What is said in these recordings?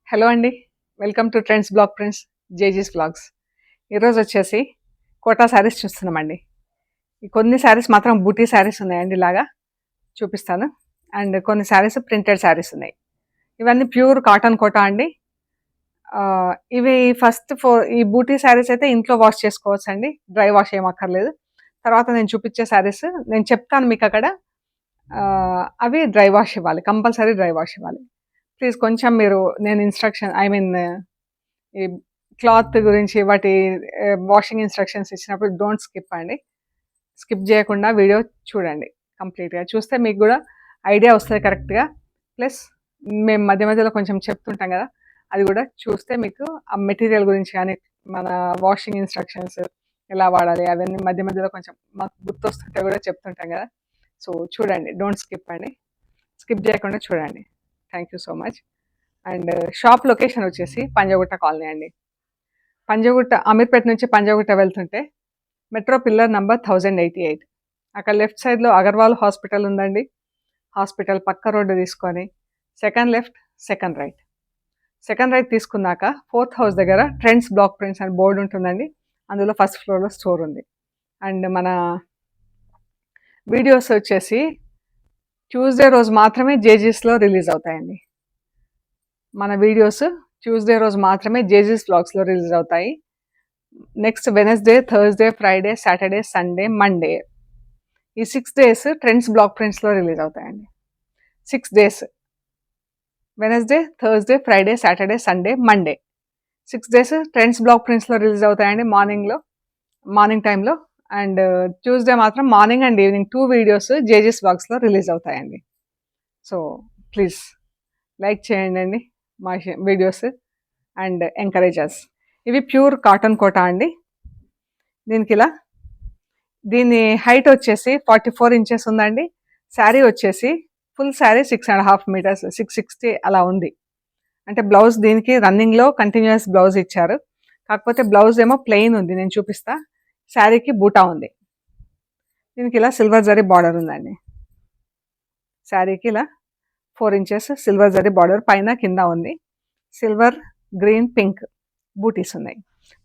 Hello అండి. Welcome to Trends Block Prints జేజీస్ Blogs. ఈరోజు వచ్చేసి కోటా శారీస్ చూస్తున్నామండి. ఈ కొన్ని శారీస్ మాత్రం బూటీ శారీస్ ఉన్నాయండి, ఇలాగా చూపిస్తాను. అండ్ కొన్ని శారీస్ ప్రింటెడ్ శారీస్ ఉన్నాయి. ఇవన్నీ ప్యూర్ కాటన్ కోటా అండి. ఇవి ఈ బూటీ శారీస్ అయితే ఇంట్లో వాష్ చేసుకోవచ్చు అండి, డ్రై వాష్ ఏమక్కర్లేదు. తర్వాత నేను చూపించే శారీస్ నేను చెప్తాను మీకు అక్కడ. అవి డ్రై వాష్ ఇవ్వాలి, కంపల్సరీ డ్రై వాష్ ఇవ్వాలి. ప్లీజ్ కొంచెం మీరు నేను ఇన్స్ట్రక్షన్ ఈ క్లాత్ గురించి వాటి వాషింగ్ ఇన్స్ట్రక్షన్స్ ఇచ్చినప్పుడు డోంట్ స్కిప్ అండి. స్కిప్ చేయకుండా వీడియో చూడండి. కంప్లీట్గా చూస్తే మీకు కూడా ఐడియా వస్తుంది కరెక్ట్గా. ప్లస్ మేము మధ్య మధ్యలో కొంచెం చెప్తుంటాం కదా, అది కూడా చూస్తే మీకు ఆ మెటీరియల్ గురించి కానీ మన వాషింగ్ ఇన్స్ట్రక్షన్స్ ఎలా వాడాలి అవన్నీ మధ్య మధ్యలో కొంచెం మాకు గుర్తొస్తుంటే కూడా చెప్తుంటాం కదా. సో చూడండి, డోంట్ స్కిప్ అండి, స్కిప్ చేయకుండా చూడండి. Thank you so much. And shop location వచ్చేసి పంజగుట్ట కాలనీ అండి. పంజగుట్ట, అమీర్పేట నుంచి పంజగుట్ట వెళ్తుంటే మెట్రో పిల్లర్ నంబర్ 1088, అక్కడ లెఫ్ట్ సైడ్లో అగర్వాల్ హాస్పిటల్ ఉందండి. హాస్పిటల్ పక్క రోడ్డు తీసుకొని సెకండ్ లెఫ్ట్ సెకండ్ రైట్ తీసుకున్నాక 4th హౌస్ దగ్గర ట్రెండ్స్ బ్లాక్ ప్రింట్స్ అని బోర్డు ఉంటుందండి. అందులో ఫస్ట్ ఫ్లోర్లో స్టోర్ ఉంది. అండ్ మన వీడియోస్ వచ్చేసి ట్యూస్డే రోజు మాత్రమే జేజీస్లో రిలీజ్ అవుతాయండి. మన వీడియోస్ ట్యూస్డే రోజు మాత్రమే జేజీస్ బ్లాగ్స్లో రిలీజ్ అవుతాయి. Next Wednesday, Thursday, Friday, Saturday, Sunday, Monday, ఈ 6 days ట్రెండ్స్ బ్లాక్ ప్రింట్స్లో రిలీజ్ అవుతాయండి. 6 days, Wednesday, Thursday, Friday, Saturday, Sunday, Monday, 6 days Trends Block ప్రింట్స్లో రిలీజ్ అవుతాయండి మార్నింగ్ టైంలో. అండ్ ట్యూస్డే మాత్రం మార్నింగ్ అండ్ ఈవినింగ్ 2 videos జేజీస్ బ్లాగ్స్లో రిలీజ్ అవుతాయండి. సో ప్లీజ్ లైక్ చేయండి అండి మా వీడియోస్ అండ్ ఎంకరేజర్స్. ఇవి ప్యూర్ కాటన్ కోటా అండి. దీని హైట్ వచ్చేసి 44 inches ఉందండి. శారీ వచ్చేసి ఫుల్ శారీ 6.5 meters, 660 అలా ఉంది. అంటే బ్లౌజ్ దీనికి రన్నింగ్లో కంటిన్యూస్ బ్లౌజ్ ఇచ్చారు. కాకపోతే బ్లౌజ్ ఏమో ప్లెయిన్ ఉంది, నేను చూపిస్తా. శారీకి బూటా ఉంది. దీనికి ఇలా సిల్వర్ జరీ బార్డర్ ఉందండి. శారీకి ఇలా 4 inches సిల్వర్ జరీ బార్డర్ పైన కింద ఉంది. సిల్వర్, గ్రీన్, పింక్ బూటీస్ ఉన్నాయి.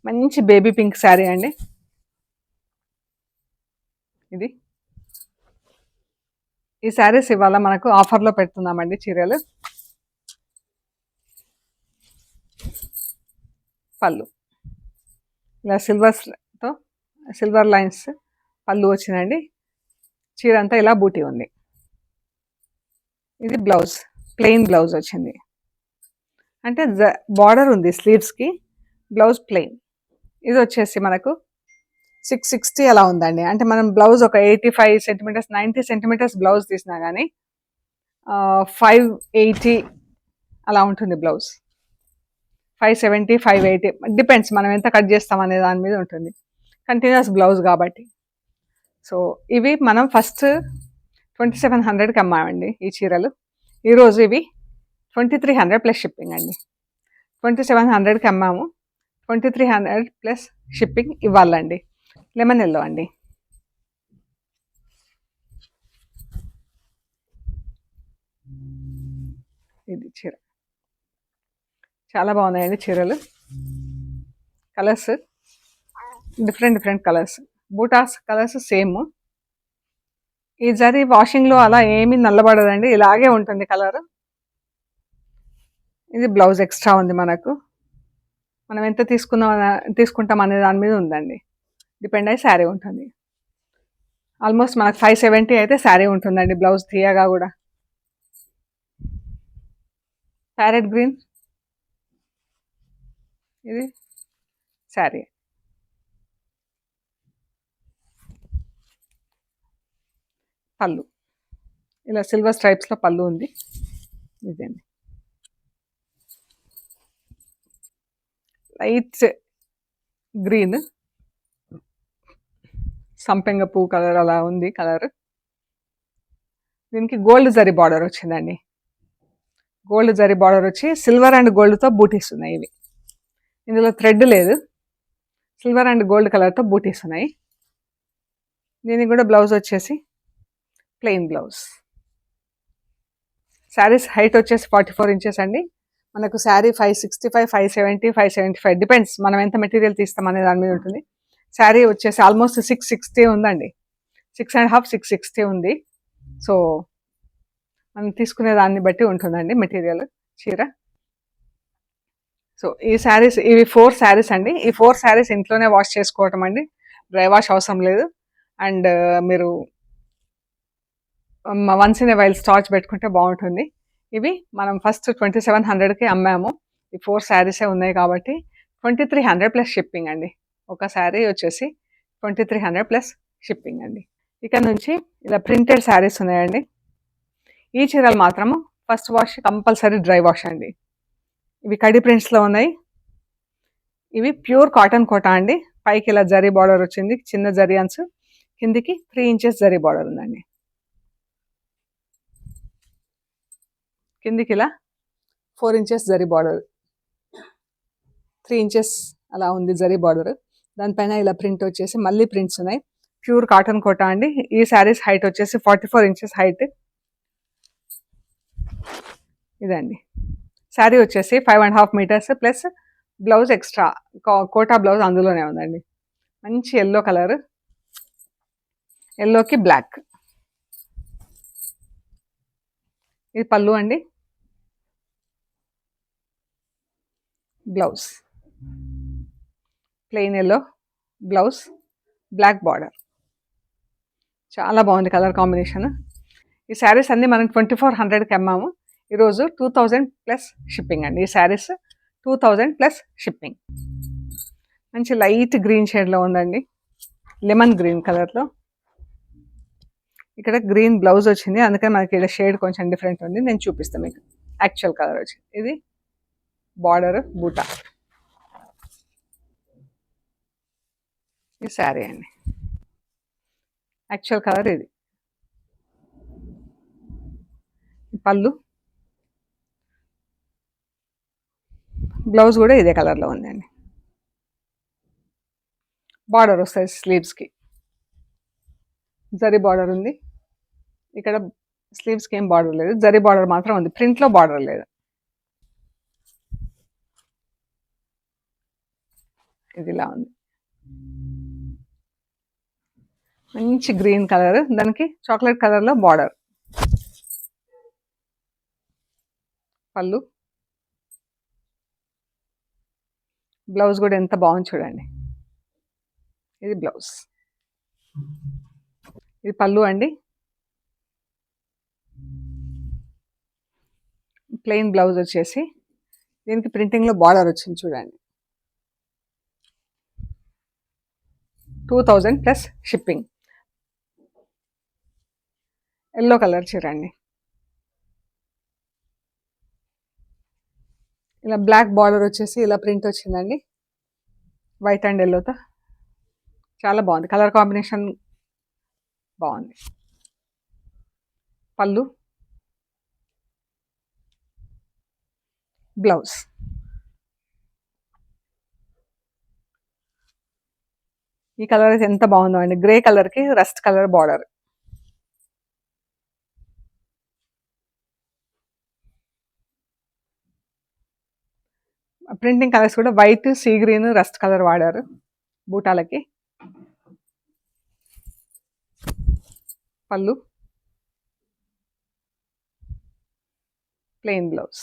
మంచి బేబీ పింక్ శారీ అండి ఇది. ఈ శారీస్ ఇవాళ మనకు ఆఫర్లో పెడుతున్నామండి. చీరలు పళ్ళు ఇలా సిల్వర్ లైన్స్ పళ్ళు వచ్చిందండి. చీర అంతా ఇలా బూటీ ఉంది. ఇది బ్లౌజ్, ప్లెయిన్ బ్లౌజ్ వచ్చింది. అంటే బార్డర్ ఉంది స్లీవ్స్కి, బ్లౌజ్ ప్లెయిన్. ఇది వచ్చేసి మనకు 660 అలా ఉందండి. అంటే మనం బ్లౌజ్ ఒక 85 centimeters, 90 centimeters బ్లౌజ్ తీసినా కానీ 580 అలా ఉంటుంది బ్లౌజ్. 570, 580 డిపెండ్స్ మనం ఎంత కట్ చేస్తాం అనే దాని మీద ఉంటుంది. కంటిన్యూస్ బ్లౌజ్ కాబట్టి. సో ఇవి మనం ఫస్ట్ 2700కి అమ్మామండి ఈ చీరలు. ఈరోజు ఇవి 2300 ప్లస్ షిప్పింగ్ అండి. 2700కి అమ్మాము, 2300 ప్లస్ షిప్పింగ్ ఇవ్వాలండి. లెమన్ ఎల్లో అండి. ఇది చీర చాలా బాగున్నాయండి చీరలు. Colours different colours, buttas colours same. ఈ జరీ వాషింగ్లో అలా ఏమీ నల్లబడదండి, ఇలాగే ఉంటుంది కలర్. ఇది బ్లౌజ్ ఎక్స్ట్రా ఉంది మనకు. మనం ఎంత తీసుకుంటాం అనే దాని మీద ఉందండి, డిపెండ్ అయ్యి శారీ ఉంటుంది. ఆల్మోస్ట్ మనకు 570 అయితే శారీ ఉంటుందండి, బ్లౌజ్ తీయగా కూడా. ప్యారెట్ గ్రీన్, ఇది శారీ. పళ్ళు ఇలా సిల్వర్ స్ట్రైప్స్లో పళ్ళు ఉంది. ఇదండి లైట్ గ్రీన్, సంపెంగ పువ్వు కలర్ అలా ఉంది కలర్. దీనికి గోల్డ్ జరీ బార్డర్ వచ్చిందండి. గోల్డ్ జరీ బార్డర్ వచ్చి సిల్వర్ అండ్ గోల్డ్తో బూటీస్ ఉన్నాయి. ఇవి ఇందులో థ్రెడ్ లేదు, సిల్వర్ అండ్ గోల్డ్ కలర్తో బూటీస్ ఉన్నాయి. దీనికి కూడా బ్లౌజ్ వచ్చేసి ప్లెయిన్ బ్లౌజ్. శారీస్ హైట్ వచ్చేసి 44 inches అండి. మనకు శారీ 565, 570, 575 డిపెండ్స్ మనం ఎంత మెటీరియల్ తీస్తాం అనే దాని మీద ఉంటుంది. శారీ వచ్చేసి ఆల్మోస్ట్ 660 ఉందండి, 6.5, 660 ఉంది. సో మనం తీసుకునే దాన్ని బట్టి ఉంటుందండి మెటీరియల్ చీర. సో ఈ శారీస్, ఇవి 4 శారీస్ అండి. ఈ 4 శారీస్ ఇంట్లోనే వాష్ చేసుకోవటం అండి, డ్రై వాష్ అవసరం లేదు. అండ్ మీరు once in a while starch పెట్టుకుంటే బాగుంటుంది. ఇవి మనం ఫస్ట్ 2700కి అమ్మాము. ఈ 4 శారీసే ఉన్నాయి కాబట్టి 2300 ప్లస్ షిప్పింగ్ అండి. ఒక శారీ వచ్చేసి 2300 ప్లస్ షిప్పింగ్ అండి. ఇక్కడ నుంచి ఇలా ప్రింటెడ్ శారీస్ ఉన్నాయండి. ఈ చీరలు మాత్రము first wash compulsory dry wash అండి. ఇవి కడి ప్రింట్స్లో ఉన్నాయి. ఇవి ప్యూర్ కాటన్ కోటా అండి. పైకి ఇలా జరీ బార్డర్ వచ్చింది, చిన్న జరీ అన్స్, కిందికి 3 ఇంచెస్ జరీ బార్డర్ ఉందండి. కిందికి ఇలా 4 ఇంచెస్ జరీ బార్డర్, 3 ఇంచెస్ అలా ఉంది జరీ బార్డర్. దానిపైన ఇలా ప్రింట్ వచ్చేసి మళ్ళీ ప్రింట్స్ ఉన్నాయి. ప్యూర్ కాటన్ కోటా అండి. ఈ శారీస్ హైట్ వచ్చేసి 44 ఇంచెస్ హైట్. ఇదండి శారీ వచ్చేసి 5.5 మీటర్స్ ప్లస్ బ్లౌజ్ ఎక్స్ట్రా, కోటా బ్లౌజ్ అందులోనే ఉందండి. మంచి ఎల్లో కలర్, ఎల్లోకి బ్లాక్. ఇది పళ్ళు అండి. Blouse plain yellow blouse, black border. చాలా బాగుంది కలర్ కాంబినేషన్. ఈ శారీస్ అన్నీ మనం 2400కి అమ్మాము. ఈరోజు 2000 ప్లస్ షిప్పింగ్ అండి. ఈ శారీస్ 2000 ప్లస్ షిప్పింగ్. మంచి లైట్ గ్రీన్ షేడ్లో ఉందండి, లెమన్ గ్రీన్ కలర్లో. ఇక్కడ గ్రీన్ బ్లౌజ్ వచ్చింది, అందుకని మనకి ఇక్కడ షేడ్ కొంచెం డిఫరెంట్ ఉంది. నేను చూపిస్తాను మీకు యాక్చువల్ కలర్ వచ్చింది. ఇది బార్డర్ బూటా. ఈ శారీ అండి, యాక్చువల్ కలర్ ఇది. పళ్ళు, బ్లౌజ్ కూడా ఇదే కలర్లో ఉందండి. బార్డర్ వస్తుంది స్లీవ్స్కి, జరీ బార్డర్ ఉంది. ఇక్కడ స్లీవ్స్కి ఏం బార్డర్ లేదు, జరీ బార్డర్ మాత్రం ఉంది, ప్రింట్లో బార్డర్ లేదు. ఇది ఇలా ఉంది, మంచి గ్రీన్ కలర్, దానికి చాక్లెట్ కలర్లో బార్డర్. పళ్ళు, బ్లౌజ్ కూడా ఎంత బాగుంది చూడండి. ఇది బ్లౌజ్, ఇది పళ్ళు అండి. ప్లెయిన్ బ్లౌజ్ వచ్చేసి దీనికి ప్రింటింగ్లో బార్డర్ వచ్చింది చూడండి. 2000 ప్లస్ షిప్పింగ్. ఎల్లో కలర్ చీర అండి. ఇలా బ్లాక్ బార్డర్ వచ్చేసి ఇలా ప్రింట్ వచ్చిందండి, వైట్ అండ్ ఎల్లోతో. చాలా బాగుంది, కలర్ కాంబినేషన్ బాగుంది. పళ్ళు, బ్లౌజ్. ఈ కలర్ అయితే ఎంత బాగుందో అండి, గ్రే కలర్కి rust colour border. Printing colours కూడా white, sea green, rust colour వాడారు బూటాలకి. పళ్ళు, ప్లెయిన్ బ్లౌజ్.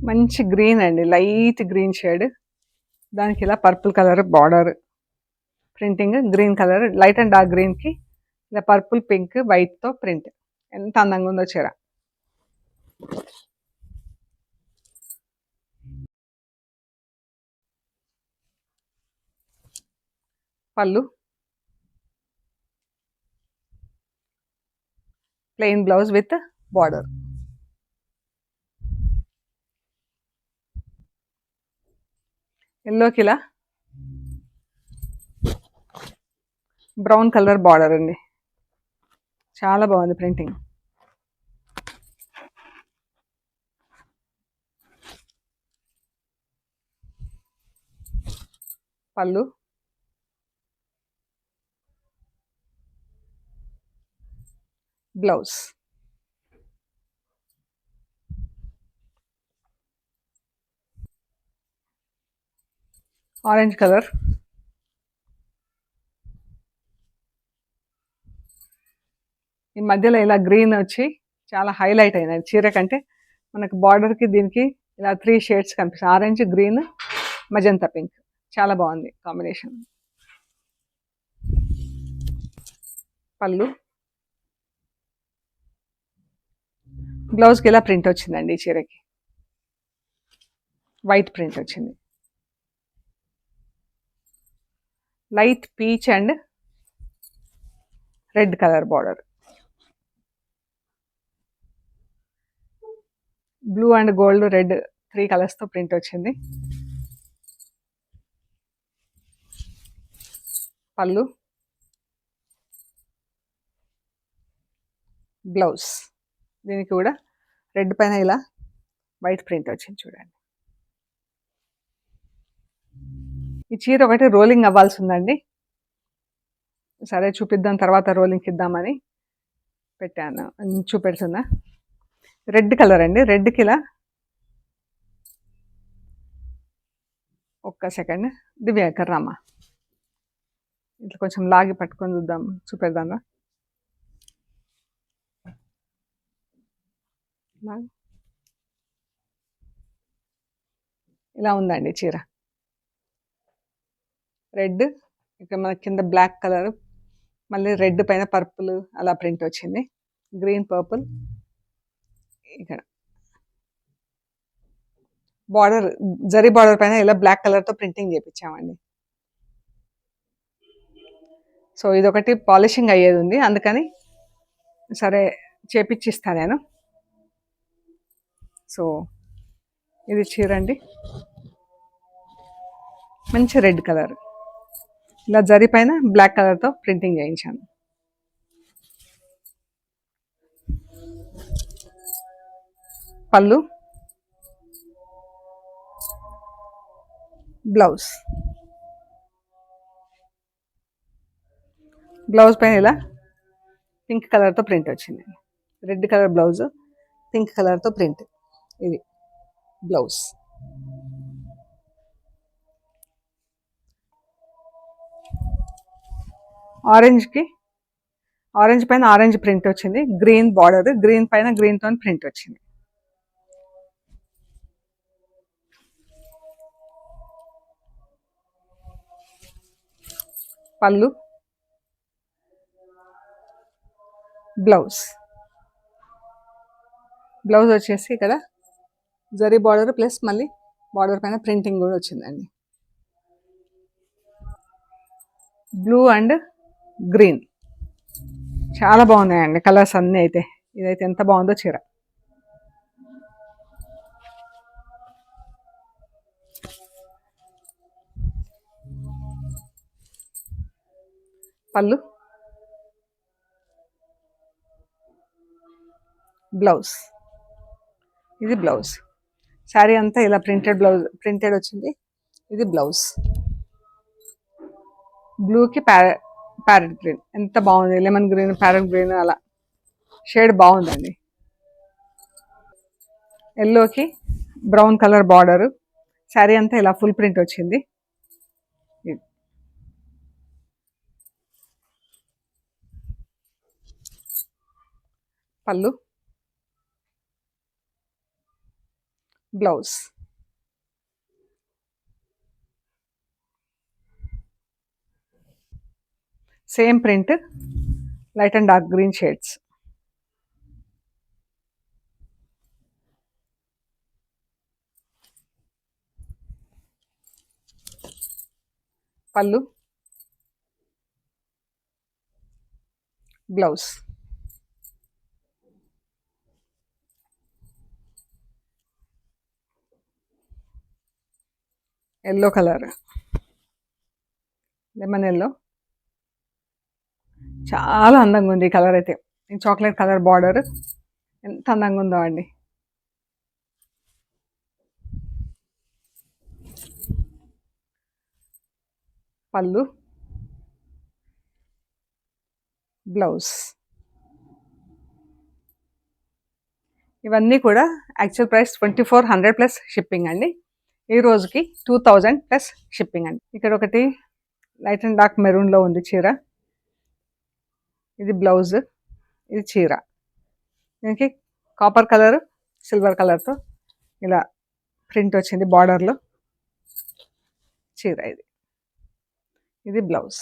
మంచి గ్రీన్ అండి, లైట్ గ్రీన్ షేడ్, దానికి ఇలా purple colour border printing. Green colour, light and dark గ్రీన్కి ఇలా పర్పుల్, పింక్, వైట్తో ప్రింట్. ఎంత అందంగా ఉందో చీర. పళ్ళు, ప్లెయిన్ బ్లౌజ్ విత్ బార్డర్. ఎల్లోకి ఇలా బ్రౌన్ కలర్ బార్డర్ అండి, చాలా బాగుంది ప్రింటింగ్. పళ్ళు, బ్లౌజ్. Orange colour. ఈ మధ్యలో ఇలా గ్రీన్ వచ్చి చాలా హైలైట్ అయినది చీర కంటే. మనకు బార్డర్కి దీనికి ఇలా 3 షేడ్స్ కనిపిస్తాయి, ఆరెంజ్, గ్రీన్, మజంతా పింక్. చాలా బాగుంది కాంబినేషన్. పళ్ళు. బ్లౌజ్కి ఇలా ప్రింట్ వచ్చిందండి ఈ చీరకి, వైట్ ప్రింట్ వచ్చింది. Light peach and red colour border. Blue and gold, red 3 కలర్స్తో ప్రింట్ వచ్చింది. పళ్ళు. బ్లౌజ్. దీనికి కూడా రెడ్ పైన ఇలా వైట్ ప్రింట్ వచ్చింది చూడండి. ఈ చీర ఒకటి రోలింగ్ అవ్వాల్సి ఉందండి, సరే చూపిద్దాం తర్వాత రోలింగ్కి ఇద్దామని పెట్టాను. చూపెడుతుందా? రెడ్ కలర్ అండి. రెడ్కి ఇలా ఒక్క సెకండ్ దివ్యాకర్ రామా, ఇట్లా కొంచెం లాగి పట్టుకొని చూద్దాం, చూపెడదాం. ఇలా ఉందండి చీర. రెడ్, ఇక్కడ మన కింద బ్లాక్ కలర్, మళ్ళీ రెడ్ పైన పర్పుల్ అలా ప్రింట్ వచ్చింది. Green, purple. ఇక్కడ బార్డర్, జరీ బార్డర్ పైన ఇలా బ్లాక్ కలర్తో ప్రింటింగ్ చేయించామండి. సో ఇదొకటి పాలిషింగ్ అయ్యేది ఉంది, అందుకని సరే చేపిచ్చిస్తాను నేను. సో ఇది చీర అండి, మంచి రెడ్ కలర్, ఇలా జరీ పైన బ్లాక్ కలర్తో ప్రింటింగ్ చేయించాను. పళ్ళు. బ్లౌజ్. బ్లౌజ్ పైన ఇలా పింక్ కలర్తో ప్రింట్ వచ్చింది. రెడ్ కలర్ బ్లౌజ్, పింక్ కలర్తో ప్రింట్. ఇది బ్లౌజ్. ఆరెంజ్కి, ఆరెంజ్ పైన ఆరెంజ్ ప్రింట్ వచ్చింది. గ్రీన్ బార్డర్, గ్రీన్ పైన గ్రీన్తో ప్రింట్ వచ్చింది. పళ్ళు. బ్లౌజ్. బ్లౌజ్ వచ్చేసి ఇక్కడ జరీ బార్డర్ ప్లస్ మళ్ళీ బార్డర్ పైన ప్రింటింగ్ కూడా వచ్చిందండి. బ్లూ అండ్ గ్రీన్ చాలా బాగున్నాయండి కలర్స్ అన్నీ. అయితే ఇదైతే ఎంత బాగుందో చీర. పళ్ళు. బ్లౌజ్. ఇది బ్లౌజ్. శారీ అంతా ఇలా ప్రింటెడ్ బ్లౌజ్, ప్రింటెడ్ వచ్చింది. ఇది బ్లౌజ్. బ్లూకి ప్యారెట్ గ్రీన్, ఎంత బాగుంది. లెమన్ గ్రీన్, ప్యారెట్ గ్రీన్ అలా షేడ్ బాగుందండి. ఎల్లోకి బ్రౌన్ కలర్ బార్డరు, శారీ అంతా ఇలా ఫుల్ ప్రింట్ వచ్చింది. పళ్ళు. Blouse. Same print, light and dark green shades. పళ్ళు. Blouse. Yellow colour, lemon yellow, చాలా అందంగా ఉంది ఈ కలర్ అయితే. ఈ చాక్లెట్ కలర్ బార్డర్ ఎంత అందంగా ఉందో అండి. పళ్ళు. బ్లౌజ్. ఇవన్నీ కూడా యాక్చువల్ ప్రైస్ 2400 ప్లస్ షిప్పింగ్ అండి. ఈ రోజుకి 2000 ప్లస్ షిప్పింగ్ అండి. ఇక్కడ ఒకటి లైట్ అండ్ డార్క్ మెరూన్లో ఉంది చీర. ఇది బ్లౌజ్, ఇది చీర. దీనికి కాపర్ కలర్ సిల్వర్ కలర్తో ఇలా ప్రింట్ వచ్చింది బార్డర్లో. చీర ఇది, ఇది బ్లౌజ్.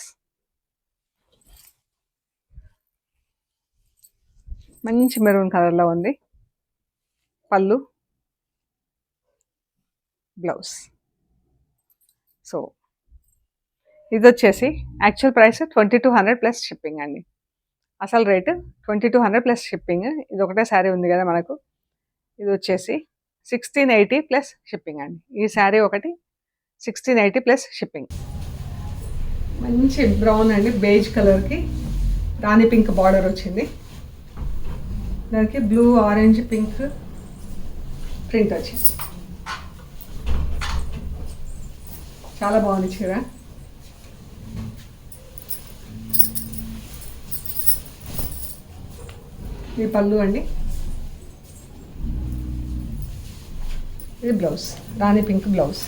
మంచి మెరూన్ కలర్లో ఉంది. పళ్ళు, బ్లౌజ్. సో ఇది వచ్చేసి యాక్చువల్ ప్రైస్ 2200 ప్లస్ షిప్పింగ్ అండి. అసలు రేటు 2200 ప్లస్ షిప్పింగ్. ఇది ఒకటే శారీ ఉంది కదా మనకు. ఇది వచ్చేసి 1680 ప్లస్ షిప్పింగ్ అండి. ఈ శారీ ఒకటి 1680 ప్లస్ షిప్పింగ్. మంచి బ్రౌన్ అండి, బేజ్ కలర్కి రాణి పింక్ బార్డర్ వచ్చింది. దానికి బ్లూ ఆరెంజ్ పింక్ ప్రింట్ వచ్చింది. చాలా బాగుంది చీర. ఇది పళ్ళు అండి, ఇది బ్లౌజ్, రాణి పింక్ బ్లౌజ్.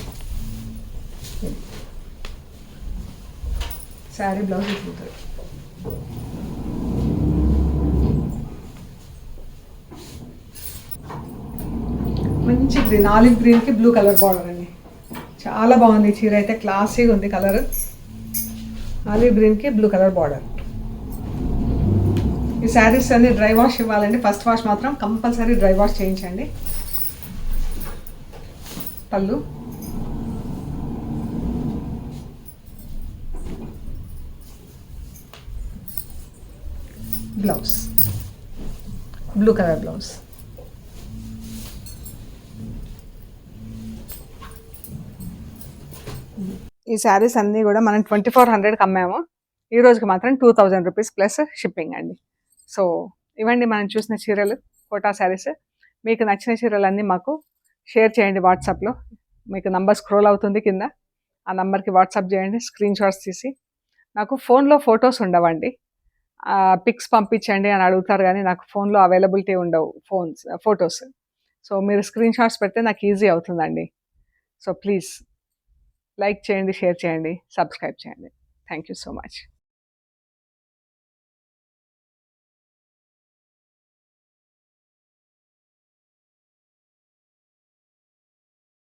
శారీ బ్లౌజ్ ఇట్లుంటుంది. మంచి గ్రీన్, ఆలివ్ గ్రీన్కి బ్లూ కలర్ బార్డర్ అండి. చాలా బాగుంది చీర అయితే, క్లాసీగా ఉంది కలర్. ఆలివ్ గ్రీన్కి బ్లూ కలర్ బార్డర్. ఈ శారీస్ అన్ని డ్రై వాష్ ఇవ్వాలండి. ఫస్ట్ వాష్ మాత్రం కంపల్సరీ డ్రై వాష్ చేయించండి. పళ్ళు, బ్లౌజ్, బ్లూ కలర్ బ్లౌజ్. ఈ శారీస్ అన్నీ కూడా మనం 2400కి అమ్మాము. ఈ రోజుకి మాత్రం 2000 రూపీస్ ప్లస్ షిప్పింగ్ అండి. సో ఇవ్వండి మనం చూసిన చీరలు, కోటా శారీస్. మీకు నచ్చిన చీరలన్నీ మాకు షేర్ చేయండి వాట్సాప్లో. మీకు నంబర్ స్క్రోల్ అవుతుంది కింద, ఆ నంబర్కి వాట్సాప్ చేయండి. స్క్రీన్ షాట్స్ తీసి, నాకు ఫోన్లో ఫొటోస్ ఉండవండి. పిక్స్ పంపించండి అని అడుగుతారు కానీ నాకు ఫోన్లో అవైలబిలిటీ ఉండవు ఫొటోస్. సో మీరు స్క్రీన్ షాట్స్ పెడితే నాకు ఈజీ అవుతుందండి. సో ప్లీజ్ లైక్ చేయండి, షేర్ చేయండి, సబ్స్క్రైబ్ చేయండి. Thank you so much.